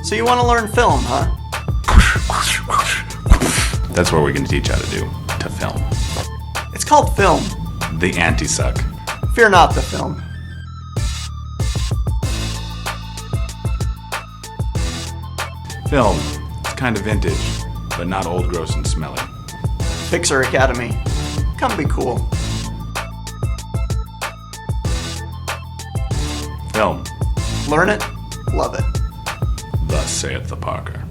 So you want to learn film, huh? That's what we're going to teach how to do, to film. It's called film. The anti-suck. Fear not the film. Film. It's kind of vintage, but not old, gross, and smelly. Pixar Academy. Come be cool. Film. Learn it, love it. Thus saith the Parker.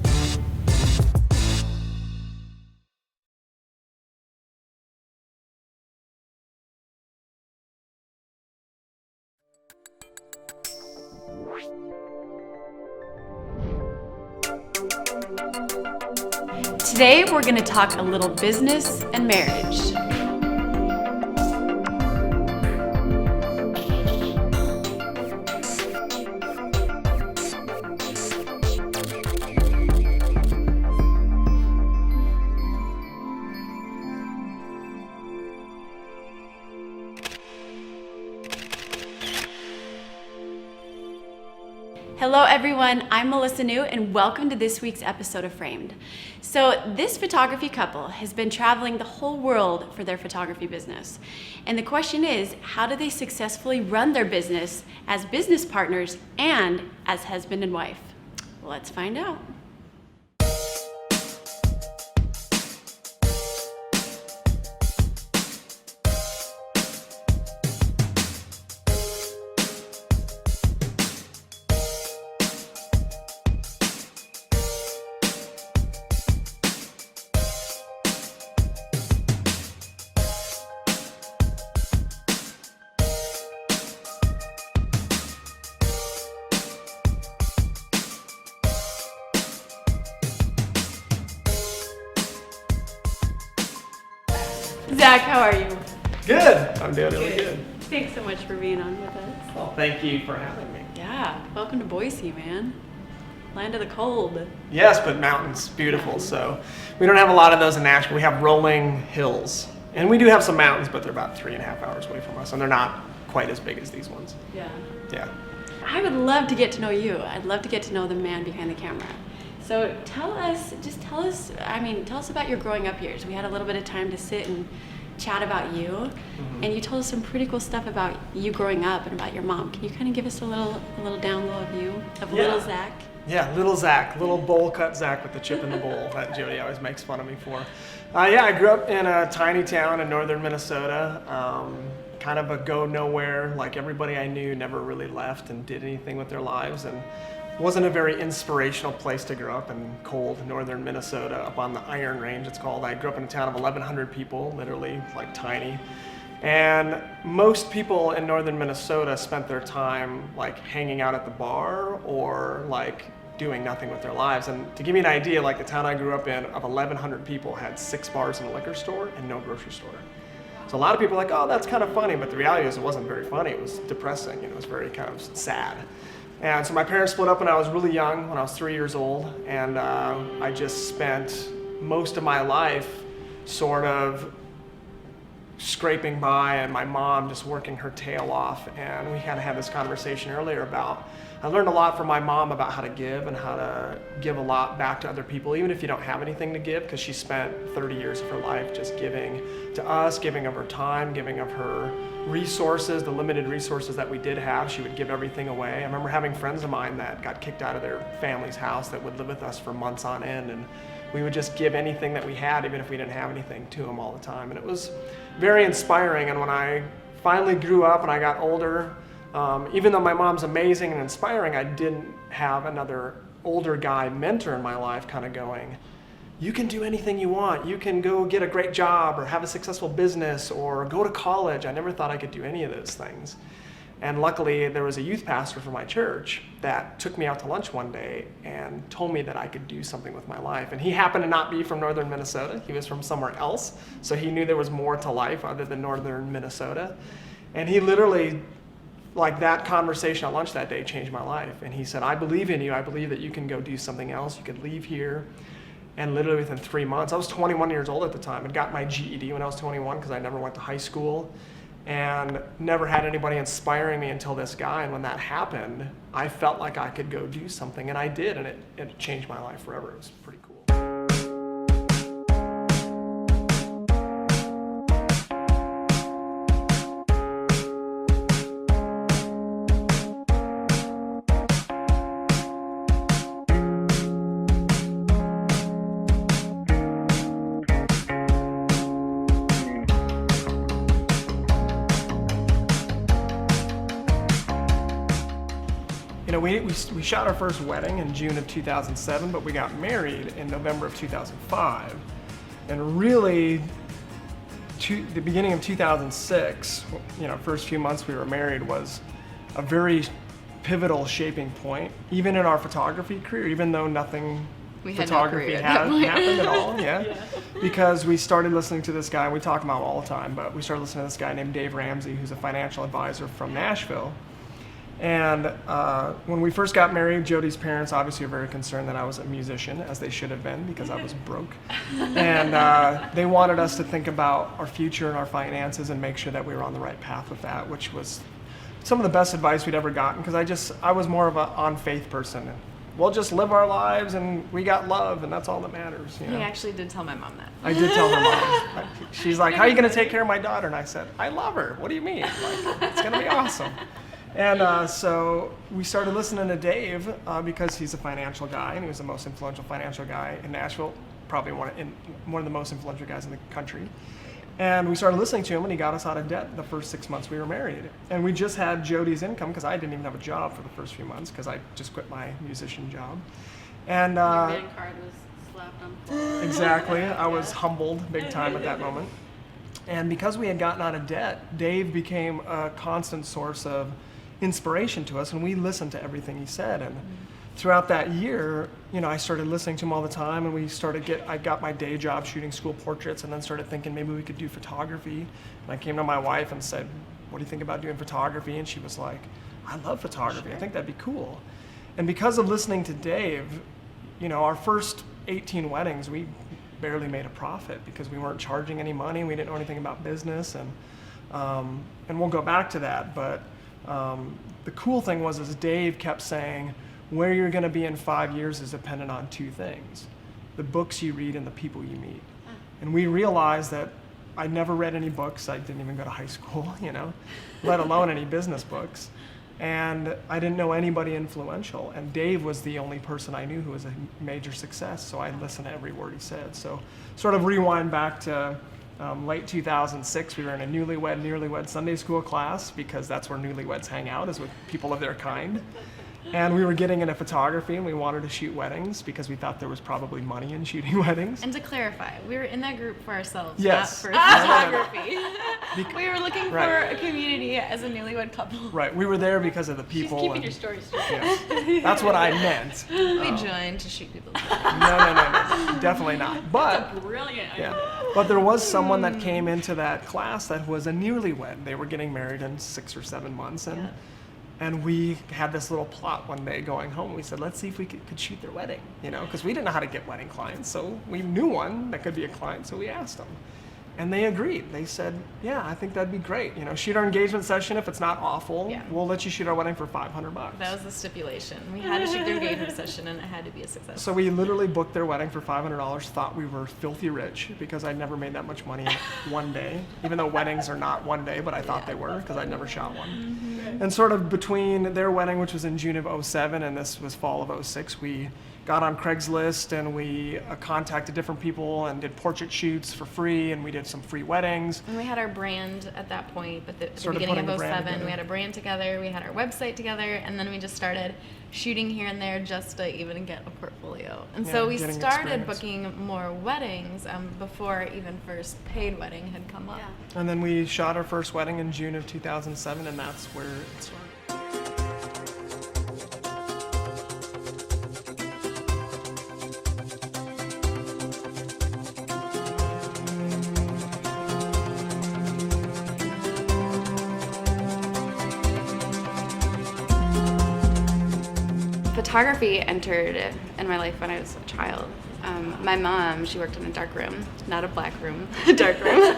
Today we're going to talk a little business and marriage. Hello everyone, I'm Melissa New and welcome to this week's episode of Framed. So this photography couple has been traveling the whole world for their photography business. And the question is, how do they successfully run their business as business partners and as husband and wife? Let's find out. Zach, how are you? Good. I'm doing really good. Thanks so much for being on with us. Well, thank you for having me. Yeah, welcome to Boise, man. Land of the cold. Yes, but mountains, beautiful. So we don't have a lot of those in Nashville. We have rolling hills. And we do have some mountains, but they're about 3.5 hours away from us. And they're not quite as big as these ones. Yeah. Yeah. I would love to get to know you. I'd love to get to know the man behind the camera. So tell us about your growing up years. We had a little bit of time to sit and chat about you, and you told us some pretty cool stuff about you growing up and about your mom. Can you kind of give us a little down low of you, of little Zach? Yeah, little Zach, little bowl cut Zach with the chip in the bowl that Jody always makes fun of me for. I grew up in a tiny town in northern Minnesota, kind of a go nowhere, like everybody I knew never really left and did anything with their lives, and wasn't a very inspirational place to grow up in cold northern Minnesota, up on the Iron Range it's called. I grew up in a town of 1,100 people, literally like tiny. And most people in northern Minnesota spent their time like hanging out at the bar or like doing nothing with their lives. And to give you an idea, like the town I grew up in of 1,100 people had 6 bars and a liquor store and no grocery store. So a lot of people are like, oh, that's kind of funny, but the reality is it wasn't very funny. It was depressing, it was very kind of sad. And so my parents split up when I was really young, when I was 3 years old, and I just spent most of my life sort of scraping by and my mom just working her tail off. And we kind of had this conversation earlier about, I learned a lot from my mom about how to give and how to give a lot back to other people, even if you don't have anything to give, because she spent 30 years of her life just giving to us, giving of her time, giving of her resources, the limited resources that we did have. She would give everything away. I remember having friends of mine that got kicked out of their family's house that would live with us for months on end, and we would just give anything that we had, even if we didn't have anything, to them all the time. And it was very inspiring. And when I finally grew up and I got older, even though my mom's amazing and inspiring, I didn't have another older guy mentor in my life kind of going, you can do anything you want. You can go get a great job or have a successful business or go to college. I never thought I could do any of those things. And luckily, there was a youth pastor from my church that took me out to lunch one day and told me that I could do something with my life. And he happened to not be from northern Minnesota. He was from somewhere else. So he knew there was more to life other than northern Minnesota. And he literally, like that conversation at lunch that day changed my life. And he said, I believe in you. I believe that you can go do something else. You could leave here. And literally within 3 months, I was 21 years old at the time. I got my GED when I was 21 because I never went to high school. and never had anybody inspiring me until this guy. And when that happened, I felt like I could go do something, and I did, and it changed my life forever. It was pretty cool. You know, we shot our first wedding in June of 2007, but we got married in November of 2005. And really, the beginning of 2006, you know, first few months we were married was a very pivotal shaping point, even in our photography career, even though nothing photography happened at all, yeah. Because we started listening to this guy, we talk about him all the time, but we started listening to this guy named Dave Ramsey, who's a financial advisor from Nashville. And when we first got married, Jody's parents obviously were very concerned that I was a musician, as they should have been, because I was broke. And they wanted us to think about our future and our finances and make sure that we were on the right path with that, which was some of the best advice we'd ever gotten, because I was more of an on-faith person. We'll just live our lives, and we got love, and that's all that matters. You know? He actually did tell my mom that. I did tell her mom. She's like, how are you going to take care of my daughter? And I said, I love her. What do you mean? Like, it's going to be awesome. And so we started listening to Dave because he's a financial guy, and he was the most influential financial guy in Nashville, probably one of the most influential guys in the country. And we started listening to him, and he got us out of debt the first 6 months we were married. And we just had Jody's income, because I didn't even have a job for the first few months, because I just quit my musician job. And Your man card was slapped on the floor. exactly, I was humbled big time at that moment. And because we had gotten out of debt, Dave became a constant source of inspiration to us, and we listened to everything he said. And throughout that year, you know, I started listening to him all the time, and I got my day job shooting school portraits, and then started thinking maybe we could do photography. And I came to my wife and said, what do you think about doing photography? And she was like, I love photography. I think that'd be cool. And because of listening to Dave, you know, our first 18 weddings, we barely made a profit because we weren't charging any money. We didn't know anything about business, and we'll go back to that. But the cool thing was Dave kept saying, where you're going to be in 5 years is dependent on two things: the books you read and the people you meet. And we realized that I never read any books. I didn't even go to high school, you know, let alone any business books. And I didn't know anybody influential. And Dave was the only person I knew who was a major success, so I listened to every word he said. So sort of rewind back to late 2006, we were in a newlywed Sunday school class, because that's where newlyweds hang out, is with people of their kind. And we were getting into photography, and we wanted to shoot weddings because we thought there was probably money in shooting weddings. And to clarify, we were in that group for ourselves, Yes. not for photography. We were looking for Right. a community as a newlywed couple. Right, we were there because of the She's people. keeping and- your story straight. Yes. That's what I meant. We joined to shoot people's weddings. No, definitely not. But Brilliant. yeah, but there was someone that came into that class that was a newlywed. They were getting married in 6 or 7 months, and we had this little plot one day going home. We said, let's see if we could shoot their wedding, you know, because we didn't know how to get wedding clients. So we knew one that could be a client, so we asked them. And they agreed. They said, yeah, I think that'd be great. You know, shoot our engagement session. If it's not awful, Yeah. we'll let you shoot our wedding for $500. That was the stipulation. We had to shoot their engagement session, and it had to be a success. So we literally booked their wedding for $500, thought we were filthy rich because I'd never made that much money in one day, even though weddings are not one day, but I thought they were because I'd never shot one. And sort of between their wedding, which was in June of 07, and this was fall of 06, we got on Craigslist, and we contacted different people and did portrait shoots for free, and we did some free weddings. And we had our brand at that point, but at the Sort of beginning putting of the brand 07, together. we had a brand together, we had our website together, and then we just started shooting here and there just to even get a portfolio. And Yeah, so we getting started experience. booking more weddings before even first paid wedding had come up. Yeah. And then we shot our first wedding in June of 2007, and that's where it started. photography entered in my life when I was a child. My mom, she worked in a dark room, not a black room, a dark room.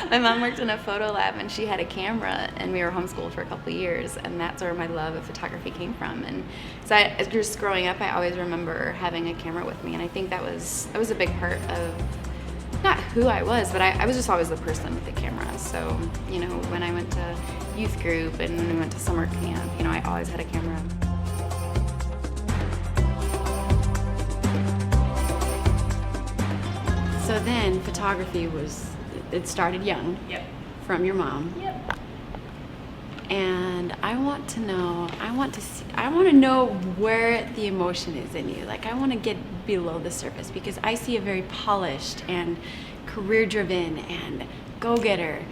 My mom worked in a photo lab and she had a camera, and we were homeschooled for a couple of years, and that's where my love of photography came from. And so just growing up, I always remember having a camera with me, and I think that was a big part of not who I was, but I was just always the person with the camera. So, you know, when I went to youth group and when we went to summer camp, you know, I always had a camera. So then photography it started young. Yep. From your mom. Yep. And I want to know where the emotion is in you. Like, I want to get below the surface, because I see a very polished and career-driven and go-getter.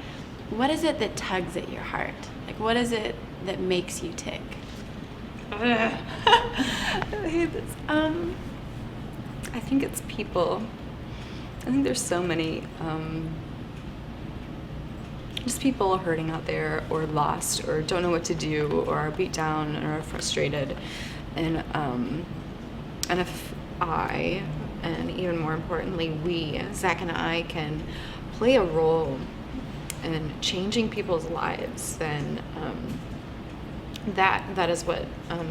What is it that tugs at your heart? Like, what is it that makes you tick? I hate this. I think it's people. I think there's so many just people hurting out there, or lost, or don't know what to do, or are beat down, or are frustrated. And if I, and even more importantly, we, Zach and I, can play a role in changing people's lives, then that is what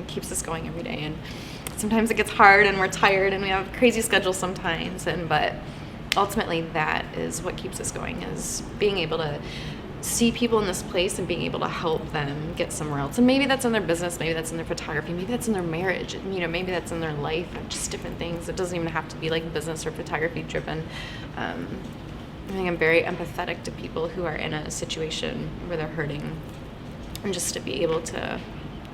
keeps us going every day. And sometimes it gets hard, and we're tired, and we have crazy schedules sometimes, but ultimately that is what keeps us going, is being able to see people in this place and being able to help them get somewhere else. And maybe that's in their business, maybe that's in their photography, maybe that's in their marriage, you know, maybe that's in their life, or just different things. It doesn't even have to be like business or photography driven. I think I'm very empathetic to people who are in a situation where they're hurting, and just to be able to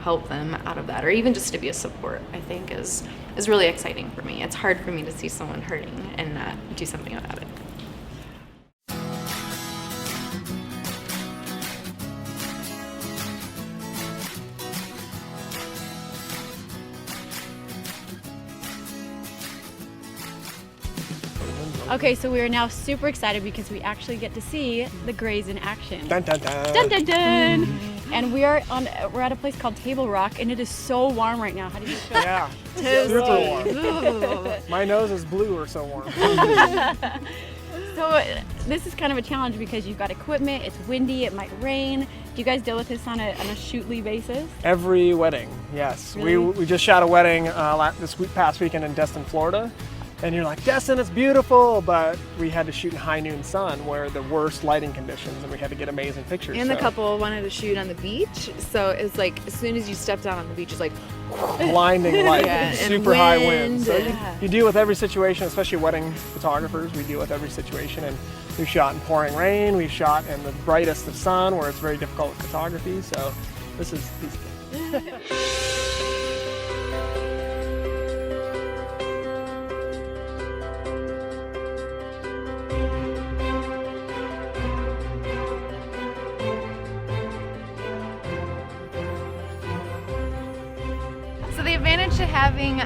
help them out of that, or even just to be a support, I think is really exciting for me. It's hard for me to see someone hurting and not do something about it. Okay, so we are now super excited because we actually get to see the Grays in action. Dun, dun, dun. Dun dun dun! And we're at a place called Table Rock, and it is so warm right now. How do you feel? Yeah, super warm. My nose is blue or so warm. So this is kind of a challenge because you've got equipment, it's windy, it might rain. Do you guys deal with this on a shootly basis? Every wedding, yes. Really? We just shot a wedding past weekend in Destin, Florida. And you're like, Destin, it's beautiful, but we had to shoot in high noon sun, where the worst lighting conditions, and we had to get amazing pictures. And the couple wanted to shoot on the beach, so it's like as soon as you step down on the beach, it's like blinding light, Yeah, and super high wind. wind, So yeah. you deal with every situation, especially wedding photographers. We deal with every situation, and we've shot in pouring rain, we've shot in the brightest of sun, where it's very difficult with photography. So this is peaceful. So the advantage to having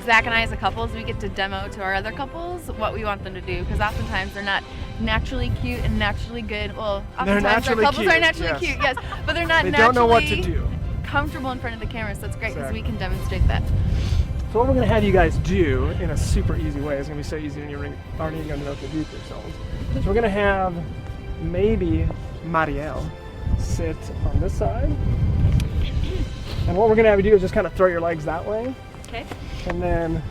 Zach and I as a couple is we get to demo to our other couples what we want them to do, because oftentimes they're not naturally cute and naturally good. Well, oftentimes our naturally couples cute, are naturally yes. cute, yes, but they're not They naturally don't know what to do. comfortable in front of the camera, so it's great because Exactly. we can demonstrate that. So what we're going to have you guys do in a super easy way, it's going to be so easy when you aren't even going to know what to do for yourselves. So we're going to have maybe Marielle sit on this side. And what we're going to have you do is just kind of throw your legs that way. Okay. And then,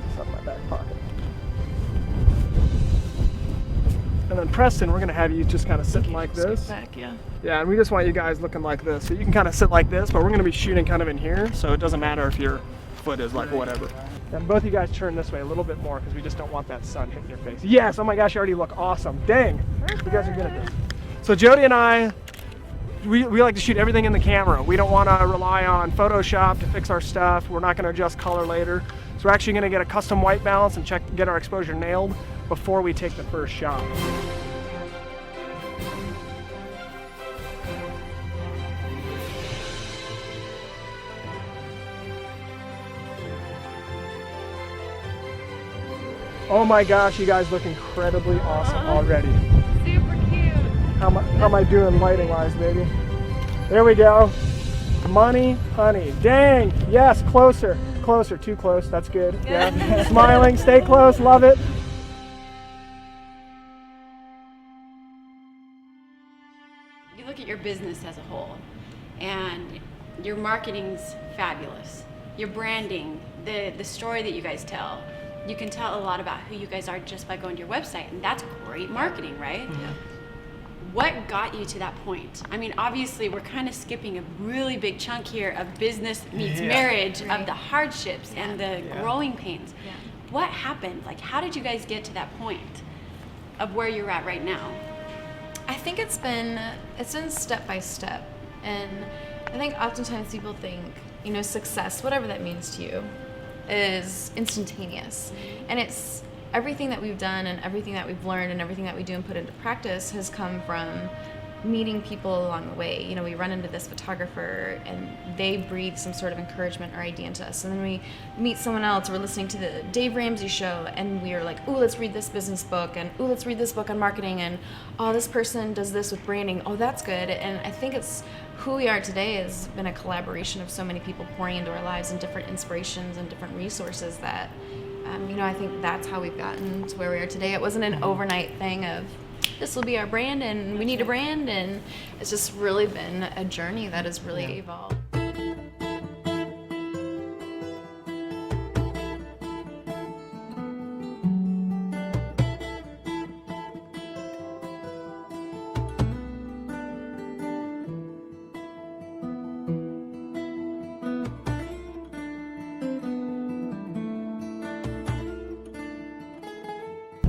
it's up in my back pocket. And then Preston, we're going to have you just kind of sitting like this. Back, yeah. Yeah, and we just want you guys looking like this. So you can kind of sit like this, but we're going to be shooting kind of in here, so it doesn't matter if your foot is like whatever. And both you guys turn this way a little bit more, because we just don't want that sun hitting your face. Yes, oh my gosh, you already look awesome. Dang, you guys are good at this. So Jody and I, we like to shoot everything in the camera. We don't want to rely on Photoshop to fix our stuff. We're not going to adjust color later. So we're actually going to get a custom white balance and get our exposure nailed before we take the first shot. Oh my gosh, you guys look incredibly awesome already. Super cute. How am I doing lighting wise, baby? There we go. Money, honey. Dang. Yes, closer. Closer. Too close. That's good. Yeah. Smiling. Stay close. Love it. You look at your business as a whole, and your marketing's fabulous. Your branding, the story that you guys tell, you can tell a lot about who you guys are just by going to your website, and that's great marketing, right? Yeah. What got you to that point? I mean, obviously, we're kind of skipping a really big chunk here of business meets marriage, of the hardships and the growing pains. Yeah. What happened? Like, how did you guys get to that point of where you're at right now? I think it's been step by step, and I think oftentimes people think, you know, success, whatever that means to you, is instantaneous, and it's everything that we've done and everything that we've learned and everything that we do and put into practice has come from meeting people along the way. You know, we run into this photographer and they breathe some sort of encouragement or idea into us, and then we meet someone else. We're listening to the Dave Ramsey show and we are like, ooh, let's read this business book, and ooh, let's read this book on marketing, and oh, this person does this with branding, oh, that's good. And I think it's who we are today has been a collaboration of so many people pouring into our lives and different inspirations and different resources that you know, I think that's how we've gotten to where we are today. It wasn't an overnight thing of this will be our brand and we need a brand, and it's just really been a journey that has really evolved.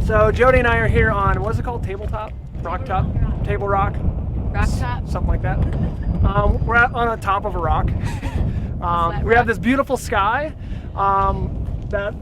So Jody and I are here on, what is it called? Tabletop? Rock top? Table rock? Rock top? Something like that. We're on the top of a rock. We have this beautiful sky that,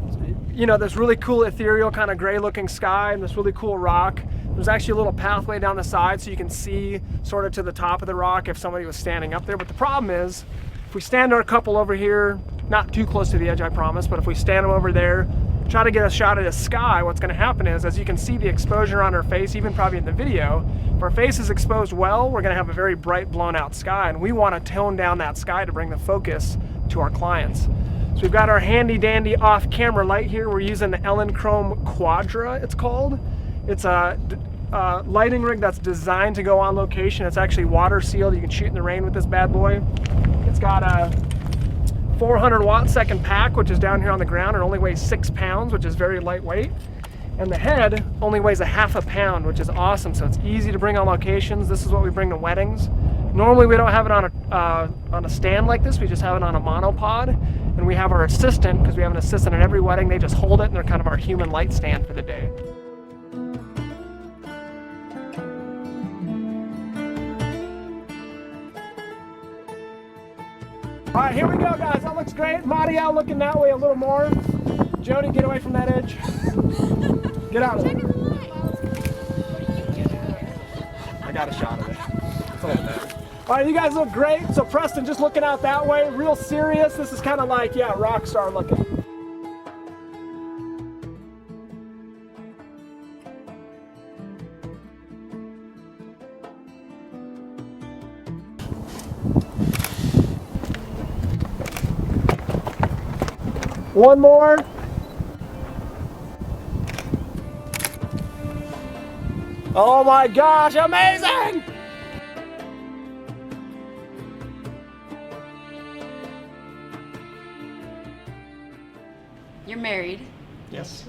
you know, this really cool ethereal kind of gray looking sky and this really cool rock. There's actually a little pathway down the side so you can see sort of to the top of the rock if somebody was standing up there. But the problem is, if we stand our couple over here, not too close to the edge, I promise, but if we stand them over there, try to get a shot of the sky, what's going to happen is, as you can see the exposure on her face, even probably in the video, if our face is exposed well, we're going to have a very bright blown out sky, and we want to tone down that sky to bring the focus to our clients. So we've got our handy dandy off camera light here. We're using the Ellen Chrome Quadra, it's called. It's a lighting rig that's designed to go on location. It's actually water sealed. You can shoot in the rain with this bad boy. It's got a 400 watt second pack, which is down here on the ground. It only weighs 6 pounds, which is very lightweight. And the head only weighs a half a pound, which is awesome. So it's easy to bring on locations. This is what we bring to weddings. Normally we don't have it on a stand like this. We just have it on a monopod. And we have our assistant, because we have an assistant at every wedding. They just hold it and they're kind of our human light stand for the day. All right, here we go, guys. That looks great. Mario looking that way a little more. Jody, get away from that edge. Get out of there. I got a shot of it. That's all that matters. All right, you guys look great. So Preston, just looking out that way, real serious. This is kind of like, yeah, rock star looking. One more. Oh my gosh, amazing! You're married. Yes.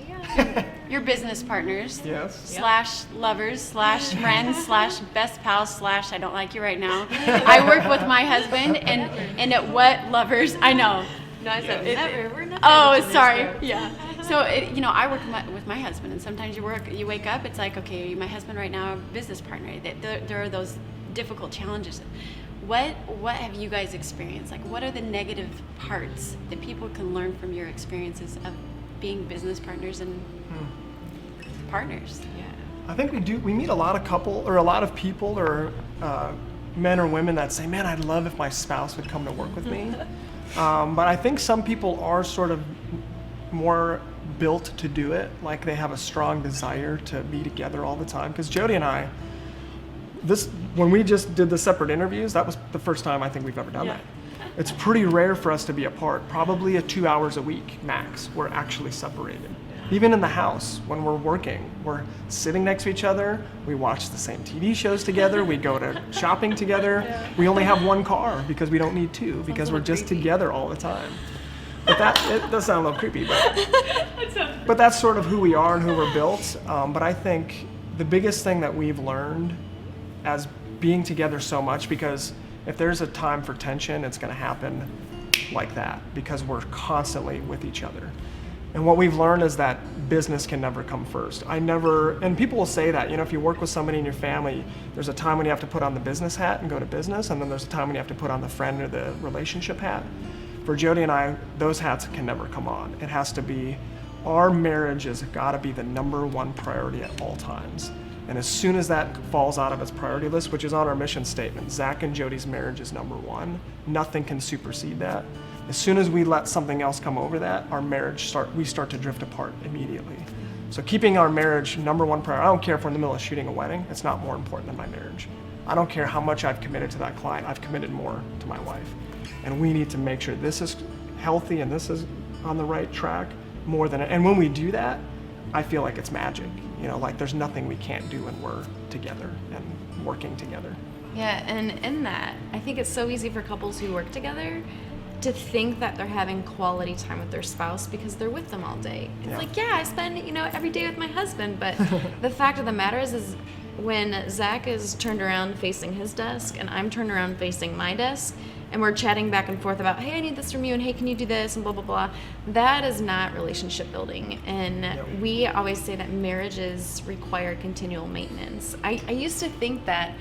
You're business partners. Yes. Slash lovers, slash friends, slash best pals, slash I don't like you right now. I work with my husband, and at what lovers, I know. No, I said never. We're not. Oh, sorry. Yeah. So, you know, I work with my husband, and sometimes you wake up, it's like, okay, you're my husband right now, business partner. There are those difficult challenges. What have you guys experienced? Like, what are the negative parts that people can learn from your experiences of being business partners and partners? Yeah. I think we meet a lot of people or men or women that say, man, I'd love if my spouse would come to work with me. But I think some people are sort of more built to do it, like they have a strong desire to be together all the time. Because Jody and I, when we just did the separate interviews, that was the first time I think we've ever done that. it's pretty rare for us to be apart. Probably 2 hours a week max, we're actually separated. Even in the house, when we're working, we're sitting next to each other, we watch the same TV shows together, we go to shopping together. We only have one car because we don't need two, because we're just together all the time. But it does sound a little creepy, but that's sort of who we are and who we're built. But I think the biggest thing that we've learned as being together so much, because if there's a time for tension, it's going to happen like that, because we're constantly with each other. And what we've learned is that business can never come first. And people will say that, if you work with somebody in your family, there's a time when you have to put on the business hat and go to business, and then there's a time when you have to put on the friend or the relationship hat. For Jody and I, those hats can never come on. It has to be, our marriage has got to be the number one priority at all times. And as soon as that falls out of its priority list, which is on our mission statement, Zach and Jody's marriage is number one. Nothing can supersede that. As soon as we let something else come over that, our marriage we start to drift apart immediately. So keeping our marriage number one priority. I don't care if we're in the middle of shooting a wedding, it's not more important than my marriage. I don't care how much I've committed to that client, I've committed more to my wife. And we need to make sure this is healthy and this is on the right track more than, and when we do that, I feel like it's magic. Like there's nothing we can't do when we're together and working together. Yeah, and in that, I think it's so easy for couples who work together to think that they're having quality time with their spouse because they're with them all day. It's like, I spend, every day with my husband, but the fact of the matter is when Zach is turned around facing his desk and I'm turned around facing my desk, and we're chatting back and forth about, hey, I need this from you, and hey, can you do this, and blah, blah, blah. That is not relationship building. And we always say that marriages require continual maintenance. I used to think that,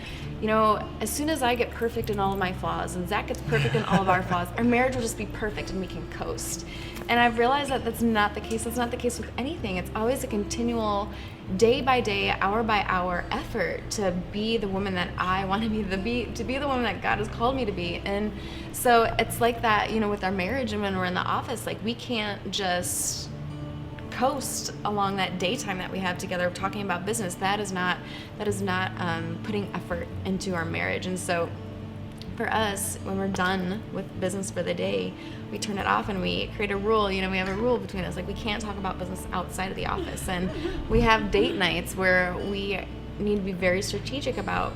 as soon as I get perfect in all of my flaws, and Zach gets perfect in all of our flaws, our marriage will just be perfect and we can coast. And I've realized that that's not the case. That's not the case with anything. It's always a continual, day by day, hour by hour effort to be the woman that I want to be, to be the woman that God has called me to be. And so it's like that, with our marriage and when we're in the office, like we can't just coast along that daytime that we have together talking about business. That is not putting effort into our marriage. And so for us, when we're done with business for the day, we turn it off and we create a rule. We have a rule between us, like we can't talk about business outside of the office. And we have date nights where we need to be very strategic about,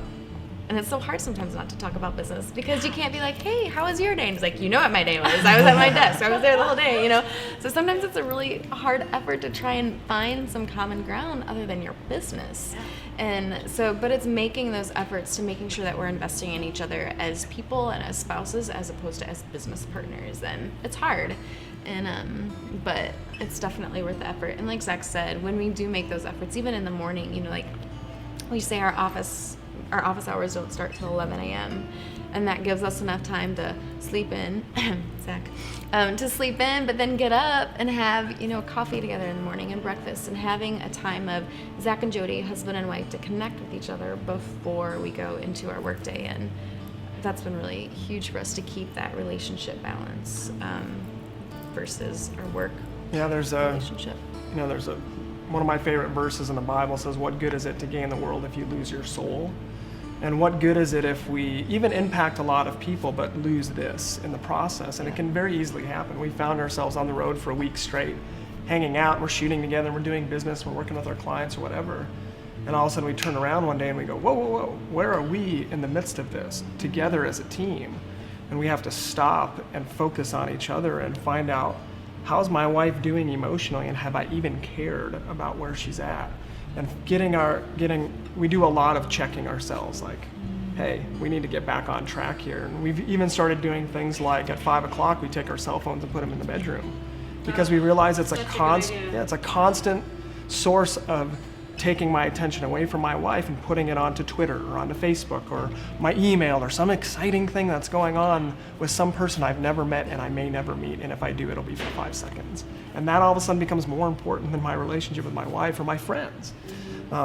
and it's so hard sometimes not to talk about business because you can't be like, hey, how was your day? And it's like, what my day was. I was at my desk. I was there the whole day, So sometimes it's a really hard effort to try and find some common ground other than your business. And so, but it's making those efforts to making sure that we're investing in each other as people and as spouses as opposed to as business partners. And it's hard. But it's definitely worth the effort. And like Zach said, when we do make those efforts, even in the morning, like we say our office hours don't start till 11 a.m. And that gives us enough time to sleep in, Zach, to sleep in, but then get up and have, coffee together in the morning and breakfast and having a time of Zach and Jody, husband and wife, to connect with each other before we go into our workday. And that's been really huge for us to keep that relationship balance versus our work relationship. One of my favorite verses in the Bible says, what good is it to gain the world if you lose your soul? And what good is it if we even impact a lot of people but lose this in the process? And it can very easily happen. We found ourselves on the road for a week straight, hanging out, we're shooting together, we're doing business, we're working with our clients or whatever. And all of a sudden we turn around one day and we go, whoa, where are we in the midst of this together as a team? And we have to stop and focus on each other and find out, how's my wife doing emotionally, and have I even cared about where she's at? And we do a lot of checking ourselves, like, hey, we need to get back on track here. And we've even started doing things like at 5 o'clock, we take our cell phones and put them in the bedroom because we realize it's a constant source of taking my attention away from my wife and putting it onto Twitter or onto Facebook or my email or some exciting thing that's going on with some person I've never met and I may never meet, and if I do, it'll be for 5 seconds. And that all of a sudden becomes more important than my relationship with my wife or my friends.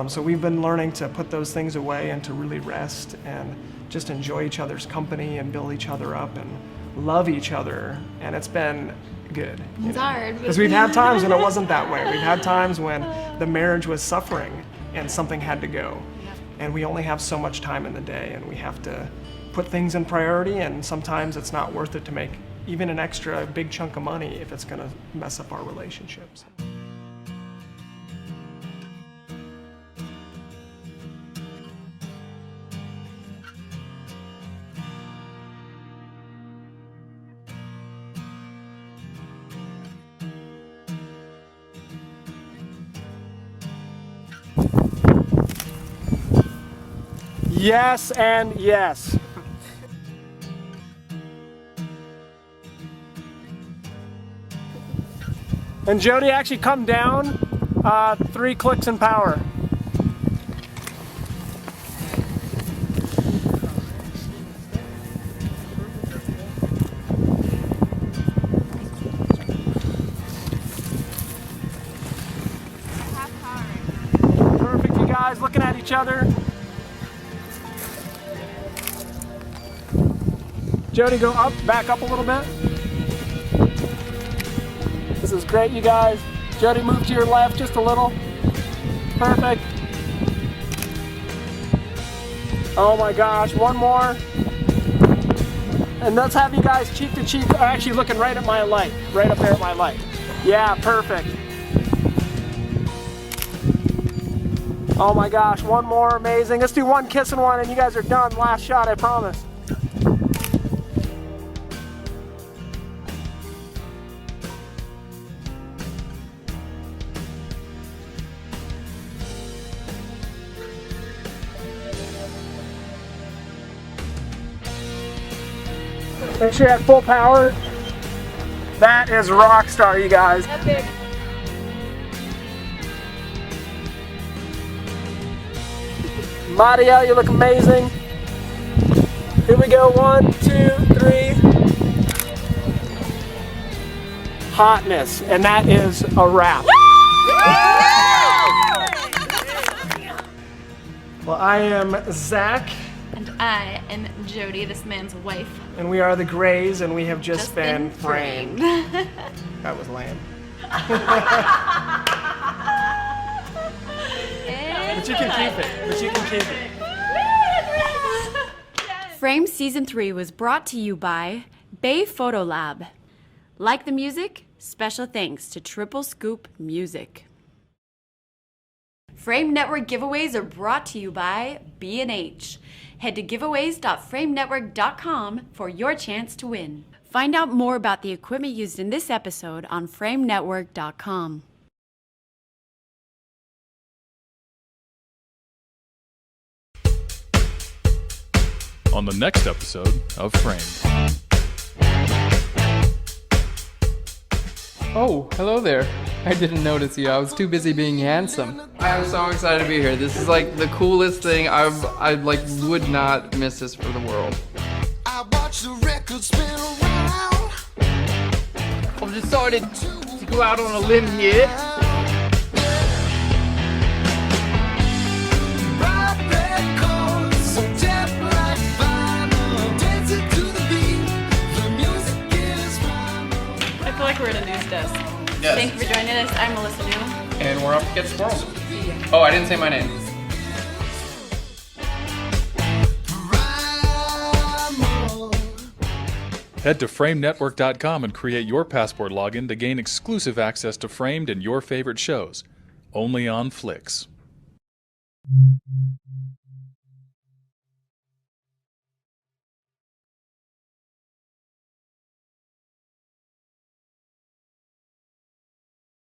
So we've been learning to put those things away and to really rest and just enjoy each other's company and build each other up and love each other, and it's been good. It's hard. Because we've had times when it wasn't that way. We've had times when the marriage was suffering and something had to go. And we only have so much time in the day, and we have to put things in priority, and sometimes it's not worth it to make even an extra big chunk of money if it's gonna mess up our relationships. Yes and yes. And Jody, actually come down 3 clicks in power. Perfect, you guys looking at each other. Jody, go up, back up a little bit. This is great, you guys. Jody, move to your left just a little. Perfect. Oh my gosh, one more. And let's have you guys cheek to cheek, actually looking right at my light, right up there at my light. Yeah, perfect. Oh my gosh, one more, amazing. Let's do one kiss and one and you guys are done. Last shot, I promise. Make sure you're at full power. That is rock star, you guys. Epic. Maria, you look amazing. Here we go, 1, 2, 3. Hotness, and that is a wrap. Well, I am Zach. And I am Jody, this man's wife. And we are the Grays, and we have just been framed. That was lame. But you can keep it. But you can keep it. Frame Season 3 was brought to you by Bay Photo Lab. Like the music? Special thanks to Triple Scoop Music. Frame Network giveaways are brought to you by B&H. Head to giveaways.framenetwork.com for your chance to win. Find out more about the equipment used in this episode on framenetwork.com. On the next episode of Framed. Oh, hello there. I didn't notice you. I was too busy being handsome. I'm so excited to be here. This is like the coolest thing. I like would not miss this for the world. I watch the record spin around. I've decided to go out on a limb here. Bright red chords, so deaf like vinyl. Dancing to the beat, the music is final. I feel like we're at a news desk. Yes. Thank you for joining us. I'm Melissa New. And we're up to get squirrels. Oh, I didn't say my name. Head to FrameNetwork.com and create your Passport login to gain exclusive access to Framed and your favorite shows. Only on Flix.